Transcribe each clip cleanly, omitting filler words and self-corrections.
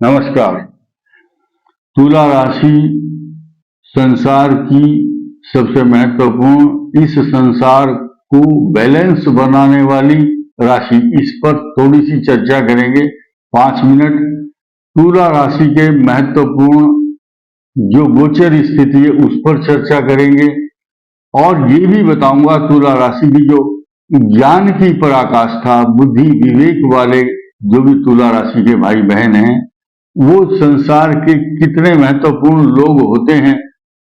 नमस्कार। तुला राशि संसार की सबसे महत्वपूर्ण, इस संसार को बैलेंस बनाने वाली राशि, इस पर थोड़ी सी चर्चा करेंगे 5 मिनट। तुला राशि के महत्वपूर्ण जो गोचर स्थिति है उस पर चर्चा करेंगे और ये भी बताऊंगा तुला राशि की जो ज्ञान की पराकाष्ठा, बुद्धि विवेक वाले जो भी तुला राशि के भाई बहन हैं वो संसार के कितने महत्वपूर्ण लोग होते हैं,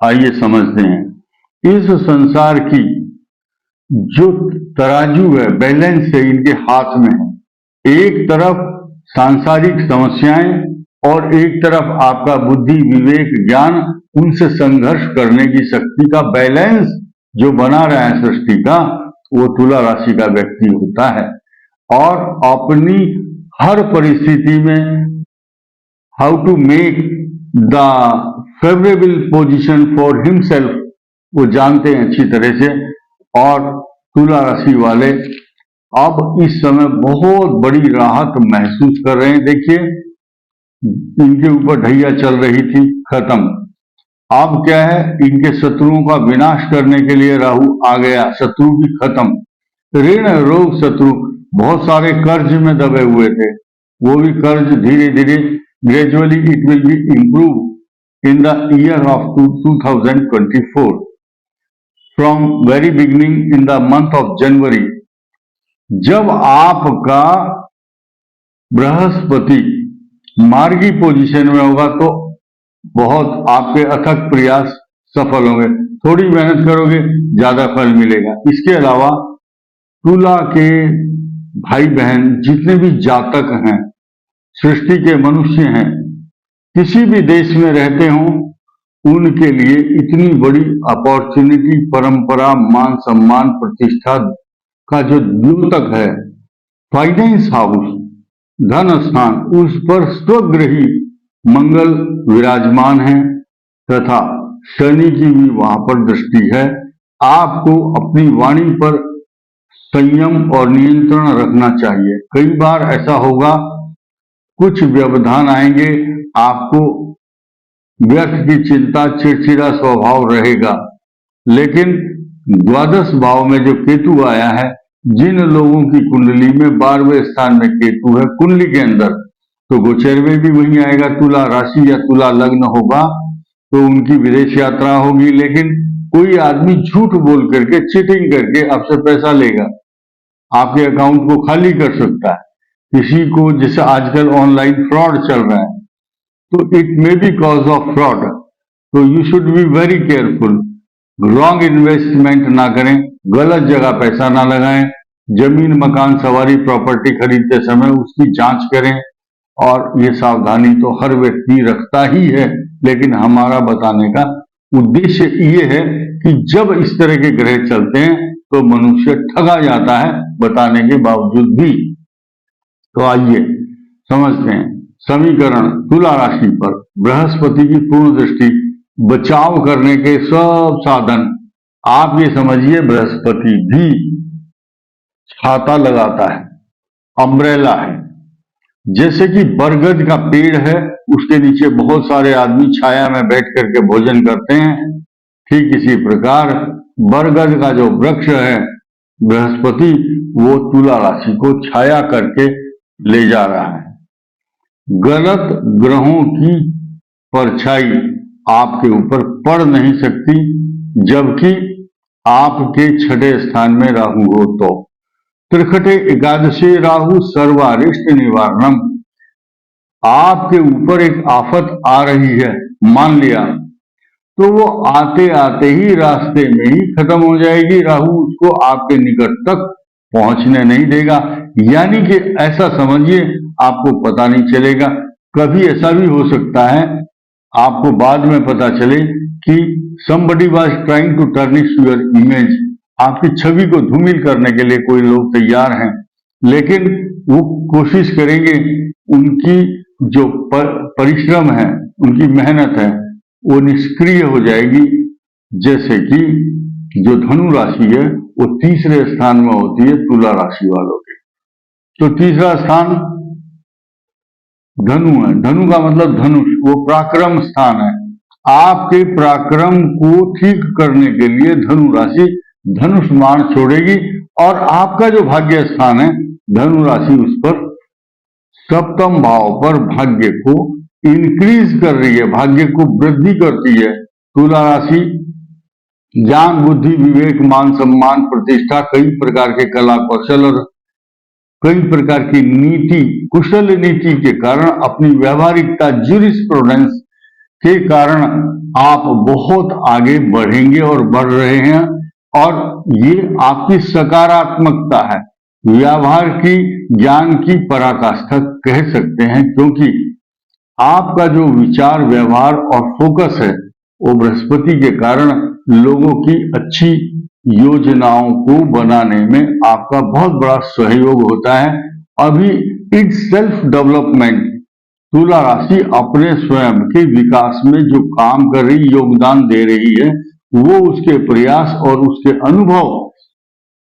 आइए समझते हैं। इस संसार की जो तराजू है, बैलेंस है, इनके हाथ में है। एक तरफ सांसारिक समस्याएं और एक तरफ आपका बुद्धि विवेक ज्ञान, उनसे संघर्ष करने की शक्ति का बैलेंस जो बना रहा है सृष्टि का, वो तुला राशि का व्यक्ति होता है। और अपनी हर परिस्थिति में how to make the favourable position for himself वो जानते हैं अच्छी तरह से। और तुला राशि वाले अब इस समय बहुत बड़ी राहत महसूस कर रहे हैं। देखिए, इनके ऊपर ढैया चल रही थी, खत्म। अब क्या है, इनके शत्रुओं का विनाश करने के लिए राहु आ गया, शत्रु भी खत्म। ऋण रोग शत्रु, बहुत सारे कर्ज में दबे हुए थे, वो भी कर्ज धीरे धीरे gradually it will be improved in the year of 2024 from very beginning in the month of January, जब आपका बृहस्पति मार्गी पोजीशन में होगा तो बहुत आपके अथक प्रयास सफल होंगे। थोड़ी मेहनत करोगे ज्यादा फल मिलेगा। इसके अलावा तुला के भाई बहन जितने भी जातक हैं, सृष्टि के मनुष्य हैं, किसी भी देश में रहते हों, उनके लिए इतनी बड़ी अपॉर्चुनिटी, परंपरा, मान सम्मान, प्रतिष्ठा का जो द्योतक है, फाइनेंस हाउस, धन स्थान, उस पर स्वग्रही मंगल विराजमान है तथा शनि की भी वहां पर दृष्टि है। आपको अपनी वाणी पर संयम और नियंत्रण रखना चाहिए। कई बार ऐसा होगा, कुछ व्यवधान आएंगे, आपको व्यर्थ की चिंता, चिड़चिड़ा स्वभाव रहेगा। लेकिन द्वादश भाव में जो केतु आया है, जिन लोगों की कुंडली में 12वें स्थान में केतु है, कुंडली के अंदर, तो गोचर में भी वही आएगा। तुला राशि या तुला लग्न होगा तो उनकी विदेश यात्रा होगी। लेकिन कोई आदमी झूठ बोल करके, चीटिंग करके आपसे पैसा लेगा, आपके अकाउंट को खाली कर सकता है। किसी को, जैसे आजकल ऑनलाइन फ्रॉड चल रहा है, तो it may be cause of fraud, तो you should be very careful. Wrong investment ना करें, गलत जगह पैसा ना लगाएं। जमीन मकान सवारी प्रॉपर्टी खरीदते समय उसकी जांच करें। और ये सावधानी तो हर व्यक्ति रखता ही है, लेकिन हमारा बताने का उद्देश्य ये है कि जब इस तरह के ग्रह चलते हैं तो मनुष्य ठगा जाता है, बताने के बावजूद भी। तो आइए समझते हैं समीकरण। तुला राशि पर बृहस्पति की पूर्ण दृष्टि, बचाव करने के सब साधन। आप ये समझिए, बृहस्पति भी छाता लगाता है, अम्ब्रेला है। जैसे कि बरगद का पेड़ है, उसके नीचे बहुत सारे आदमी छाया में बैठ करके भोजन करते हैं, ठीक इसी प्रकार बरगद का जो वृक्ष है बृहस्पति, वो तुला राशि को छाया करके ले जा रहा है। गलत ग्रहों की परछाई आपके ऊपर पड़ नहीं सकती, जबकि आपके 6ठे स्थान में राहु हो तो। त्रिखटे एकादशी राहु सर्वारिष्ट निवारणम, आपके ऊपर एक आफत आ रही है, मान लिया, तो वो आते आते ही रास्ते में ही खत्म हो जाएगी। राहु उसको आपके निकट तक पहुंचने नहीं देगा। यानी कि ऐसा समझिए, आपको पता नहीं चलेगा। कभी ऐसा भी हो सकता है, आपको बाद में पता चले कि somebody was trying to tarnish your image, आपकी छवि को धूमिल करने के लिए कोई लोग तैयार हैं, लेकिन वो कोशिश करेंगे, उनकी जो परिश्रम है, उनकी मेहनत है, वो निष्क्रिय हो जाएगी। जैसे कि जो धनु राशि है वो तीसरे स्थान में होती है तुला राशि वालों के। तो तीसरा स्थान धनु है, धनु का मतलब धनुष, वो पराक्रम स्थान है। आपके पराक्रम को ठीक करने के लिए धनु राशि धनुष बाण छोड़ेगी और आपका जो भाग्य स्थान है धनु राशि उस पर सप्तम भाव पर भाग्य को इंक्रीज कर रही है, भाग्य को वृद्धि करती है। तुला राशि ज्ञान, बुद्धि, विवेक, मान सम्मान, प्रतिष्ठा, कई प्रकार के कला कौशल और कई प्रकार की नीति, कुशल नीति के कारण, अपनी व्यवहारिकता, ज्यूरिस्प्रूडेंस के कारण आप बहुत आगे बढ़ेंगे और बढ़ रहे हैं। और ये आपकी सकारात्मकता है, व्यवहार की, ज्ञान की पराकाष्ठा कह सकते हैं, क्योंकि आपका जो विचार, व्यवहार और फोकस है वो बृहस्पति के कारण लोगों की अच्छी योजनाओं को बनाने में आपका बहुत बड़ा सहयोग होता है। अभी इट्स सेल्फ डेवलपमेंट, तुला राशि अपने स्वयं के विकास में जो काम कर रही, योगदान दे रही है, वो उसके प्रयास और उसके अनुभव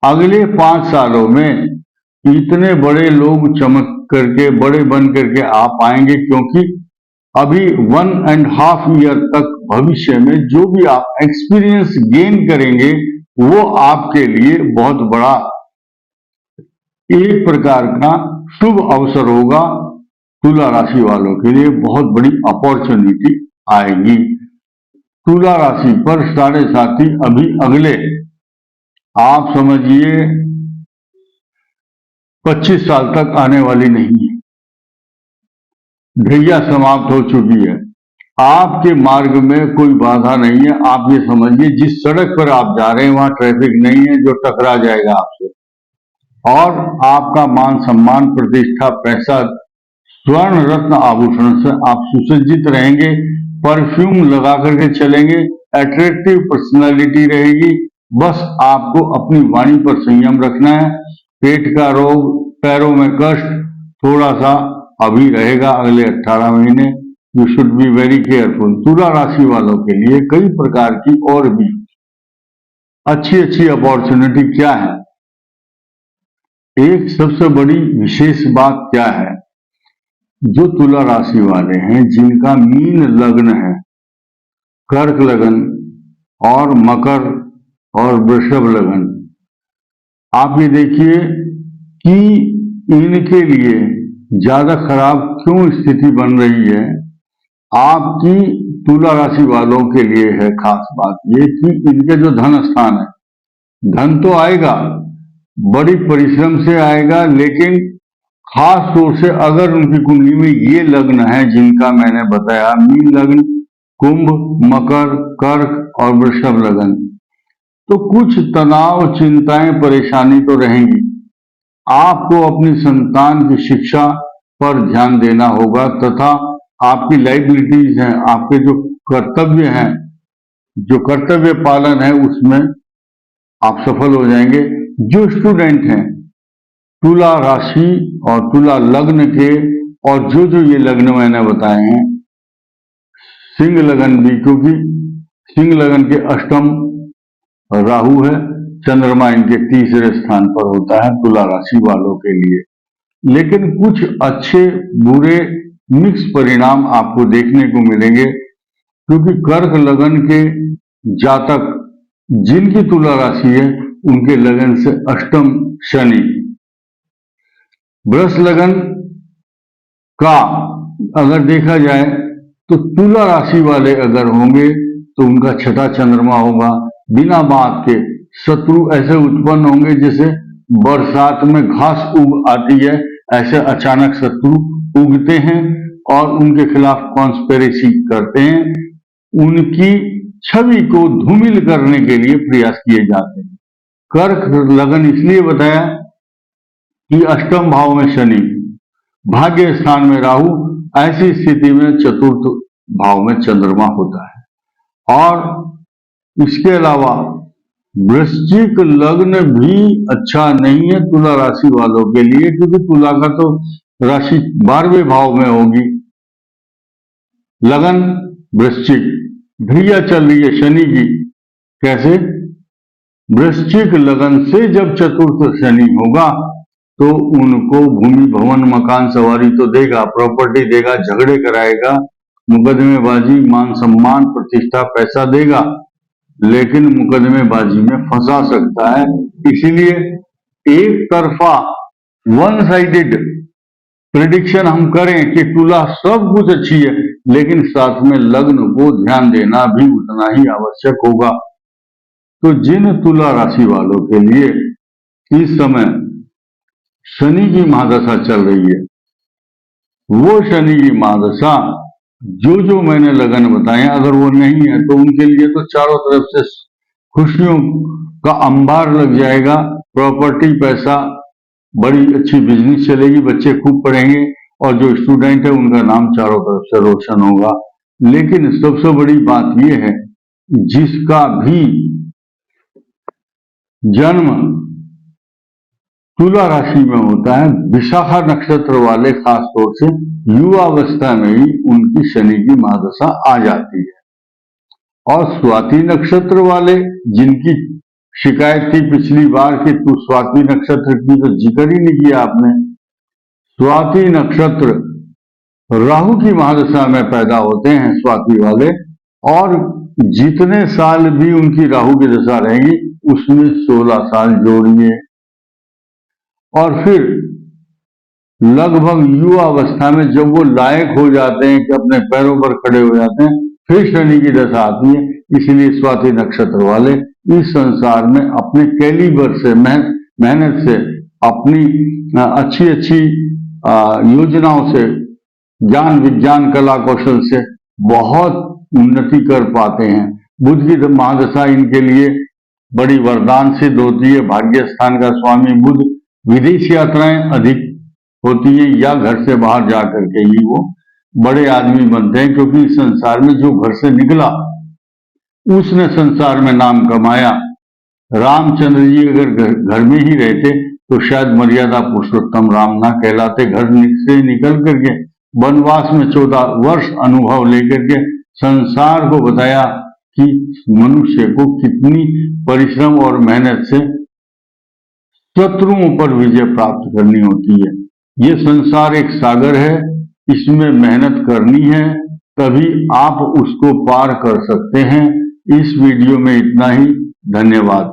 अगले 5 सालों में इतने बड़े लोग चमक करके, बड़े बन करके आ पाएंगे, क्योंकि अभी 1.5 ईयर तक भविष्य में जो भी आप एक्सपीरियंस गेन करेंगे वो आपके लिए बहुत बड़ा एक प्रकार का शुभ अवसर होगा। तुला राशि वालों के लिए बहुत बड़ी अपॉर्चुनिटी आएगी। तुला राशि पर 7.5 अभी अगले आप समझिए 25 साल तक आने वाली नहीं है, ढैया समाप्त हो चुकी है। आपके मार्ग में कोई बाधा नहीं है। आप ये समझिए जिस सड़क पर आप जा रहे हैं वहां ट्रैफिक नहीं है जो टकरा जाएगा आपसे, और आपका मान सम्मान, प्रतिष्ठा, पैसा, स्वर्ण रत्न आभूषण से आप सुसज्जित रहेंगे, परफ्यूम लगा करके चलेंगे, अट्रैक्टिव पर्सनालिटी रहेगी। बस आपको अपनी वाणी पर संयम रखना है। पेट का रोग, पैरों में कष्ट थोड़ा सा अभी रहेगा अगले 18 महीने। You should be very careful. तुला राशि वालों के लिए कई प्रकार की और भी अच्छी अपॉर्चुनिटी क्या है? एक सबसे बड़ी विशेष बात क्या है, जो तुला राशि वाले हैं जिनका मीन लग्न है, कर्क लगन और मकर और वृषभ लगन, आप ये देखिए कि इनके लिए ज्यादा खराब क्यों स्थिति बन रही है। आपकी तुला राशि वालों के लिए है खास बात ये कि इनके जो धन स्थान है, धन तो आएगा, बड़ी परिश्रम से आएगा, लेकिन खास तौर से अगर उनकी कुंडली में ये लग्न है जिनका मैंने बताया, मीन लग्न, कुंभ, मकर, कर्क और वृषभ लगन, तो कुछ तनाव, चिंताएं, परेशानी तो रहेंगी। आपको अपनी संतान की शिक्षा पर ध्यान देना होगा तथा आपकी लाइबिलिटीज हैं, आपके जो कर्तव्य हैं, जो कर्तव्य पालन है उसमें आप सफल हो जाएंगे। जो स्टूडेंट हैं तुला राशि और तुला लग्न के, और जो ये लग्न मैंने बताए हैं, सिंह लगन भी, क्योंकि सिंह लगन के अष्टम राहु है, चंद्रमा इनके तीसरे स्थान पर होता है तुला राशि वालों के लिए। लेकिन कुछ अच्छे बुरे मिक्स परिणाम आपको देखने को मिलेंगे, क्योंकि कर्क लगन के जातक जिनकी तुला राशि है उनके लगन से अष्टम शनि, वृष लगन का अगर देखा जाए तो तुला राशि वाले अगर होंगे तो उनका छठा चंद्रमा होगा। बिना बात के शत्रु ऐसे उत्पन्न होंगे जैसे बरसात में घास उग आती है, ऐसे अचानक शत्रु उगते हैं और उनके खिलाफ कॉन्स्पिरेसी करते हैं, उनकी छवि को धूमिल करने के लिए प्रयास किए जाते हैं। कर्क लगन इसलिए बताया कि अष्टम भाव में शनि, भाग्य स्थान में राहु, ऐसी स्थिति में चतुर्थ भाव में चंद्रमा होता है। और इसके अलावा वृश्चिक लग्न भी अच्छा नहीं है तुला राशि वालों के लिए, क्योंकि तुला का तो राशि 12वें भाव में होगी। लगन वृश्चिक, ढैया चल रही है शनि की। कैसे? वृश्चिक लगन से जब चतुर्थ शनि होगा तो उनको भूमि, भवन, मकान, सवारी तो देगा, प्रॉपर्टी देगा, झगड़े कराएगा, मुकदमेबाजी, मान सम्मान, प्रतिष्ठा, पैसा देगा, लेकिन मुकदमेबाजी में फंसा सकता है। इसीलिए एक तरफा वन साइडेड प्रेडिक्शन हम करें कि तुला सब कुछ अच्छी है, लेकिन साथ में लग्न को ध्यान देना भी उतना ही आवश्यक होगा। तो जिन तुला राशि वालों के लिए इस समय शनि की महादशा चल रही है, वो शनि की महादशा जो मैंने लगन बताए, अगर वो नहीं है तो उनके लिए तो चारों तरफ से खुशियों का अंबार लग जाएगा। प्रॉपर्टी, पैसा, बड़ी अच्छी बिजनेस चलेगी, बच्चे खूब पढ़ेंगे और जो स्टूडेंट है उनका नाम चारों तरफ से रोशन होगा। लेकिन सबसे बड़ी बात यह है, जिसका भी जन्म तुला राशि में होता है, विशाखा नक्षत्र वाले खास तौर से युवावस्था में ही उनकी शनि की महादशा आ जाती है। और स्वाति नक्षत्र वाले, जिनकी शिकायत थी पिछली बार कि तू स्वाति नक्षत्र की तो जिक्र ही नहीं किया आपने, स्वाति नक्षत्र राहु की महादशा में पैदा होते हैं स्वाति वाले, और जितने साल भी उनकी राहु की दशा रहेगी उसमें 16 साल जोड़िए, और फिर लगभग युवा अवस्था में जब वो लायक हो जाते हैं कि अपने पैरों पर खड़े हो जाते हैं, फिर शनि की दशा आती है। इसलिए स्वाति नक्षत्र वाले इस संसार में अपने कैलिबर से, मेहनत से, अपनी अच्छी अच्छी योजनाओं से, ज्ञान विज्ञान कला कौशल से बहुत उन्नति कर पाते हैं। बुध की महादशा इनके लिए बड़ी वरदान सिद्ध होती है। भाग्य स्थान का स्वामी बुध, विदेश यात्राएं अधिक होती है या घर से बाहर जाकर के ही वो बड़े आदमी बनते हैं, क्योंकि इस संसार में जो घर से निकला उसने संसार में नाम कमाया। रामचंद्र जी अगर घर में ही रहते तो शायद मर्यादा पुरुषोत्तम राम ना कहलाते। घर से निकल करके वनवास में 14 वर्ष अनुभव लेकर के संसार को बताया कि मनुष्य को कितनी परिश्रम और मेहनत से शत्रुओं पर विजय प्राप्त करनी होती है। ये संसार एक सागर है, इसमें मेहनत करनी है, तभी आप उसको पार कर सकते हैं। इस वीडियो में इतना ही। धन्यवाद।